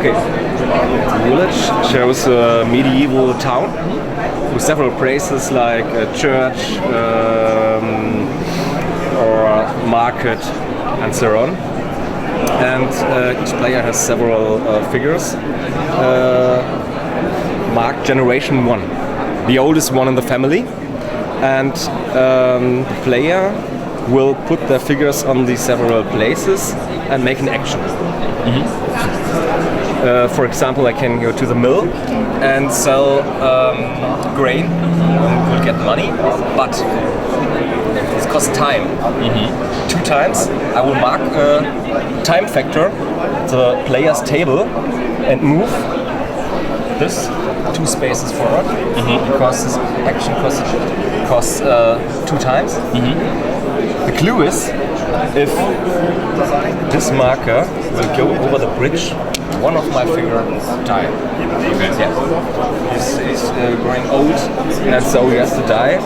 Okay. The village shows a medieval town with several places like a church or market and so on. And each player has several figures marked Generation 1, the oldest one in the family. And the player will put their figures on these several places and make an action. For example, I can go to the mill and sell grain and will get money, but it costs time. 2 times I will mark a time factor, the player's table, and move this 2 spaces forward because this action costs 2 times. The clue is if this marker will go over the bridge, one of my figure die. Okay. Yeah. He's growing old, and so he has to die.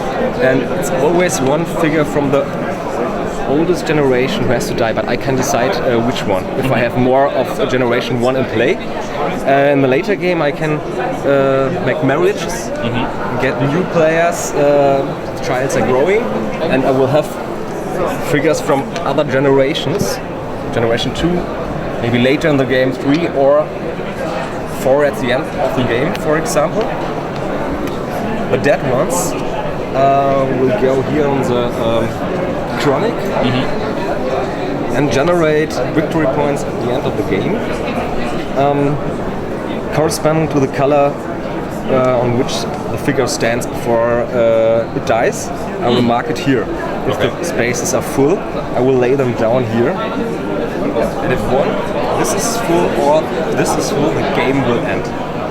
And it's always one figure from the oldest generation who has to die, but I can decide which one. If I have more of Generation 1 in play. In the later game I can make marriages, get new players, trials are growing, and I will have figures from other generations, Generation 2, maybe later in the game 3 or 4 at the end of the game, for example. The dead ones will go here on the chronic and generate victory points at the end of the game, corresponding to the color on which the figure stands before it dies. I will mark it here. If the spaces are full, I will lay them down here. And if this is full or this is full, the game will end.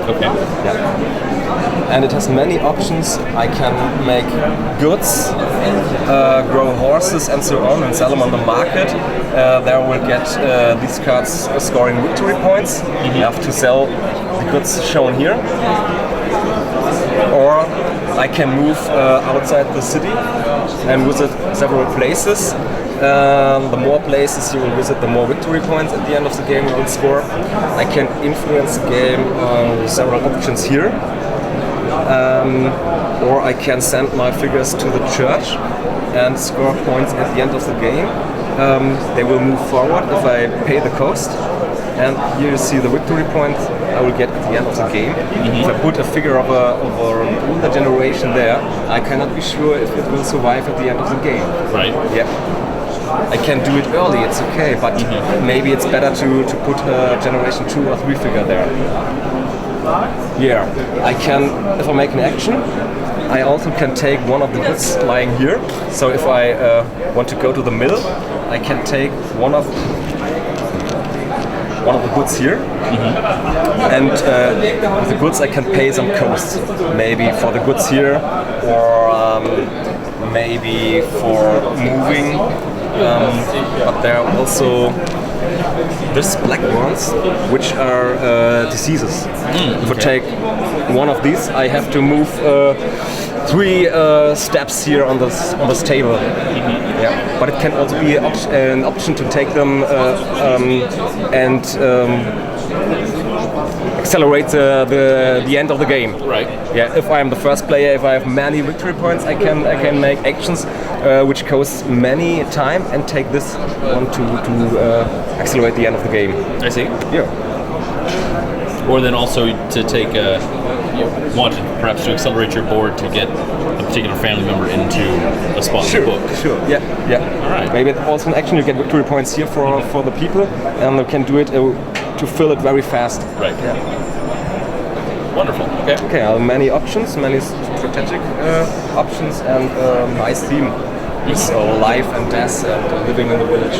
Okay. Yeah. And it has many options. I can make goods, grow horses and so on, and sell them on the market. There will get these cards scoring victory points. You have to sell the goods shown here. Or I can move outside the city and visit several places. The more places you will visit, the more victory points at the end of the game you will score. I can influence the game with several options here. Or I can send my figures to the church and score points at the end of the game. They will move forward if I pay the cost. And here you see the victory point I will get at the end of the game. If I put a figure of an older generation there, I cannot be sure if it will survive at the end of the game. Right. Yeah. I can do it early, it's okay, but maybe it's better to put a Generation 2 or 3 figure there. Yeah, I can, if I make an action, I also can take one of the goods lying here. So if I want to go to the mill, I can take one of the goods here, and with the goods I can pay some costs, maybe for the goods here, or maybe for moving. But there are also these black ones, which are diseases. If I take one of these, I have to move 3 steps here on this table. Yeah. But it can also be an option to take them and accelerate the end of the game. Right. Yeah. If I am the first player, if I have many victory points, I can make actions which cost many time and take this one to accelerate the end of the game. I see. Yeah. Or then also to take want perhaps to accelerate your board to get a particular family member into a spot in the book. Sure. Yeah. Yeah. All right. Maybe also in action you get victory points here for the people, and you can do it to fill it very fast. Right. Yeah. Wonderful. Okay. Okay. Many options, many strategic options, and nice theme. So life and death and living in the village.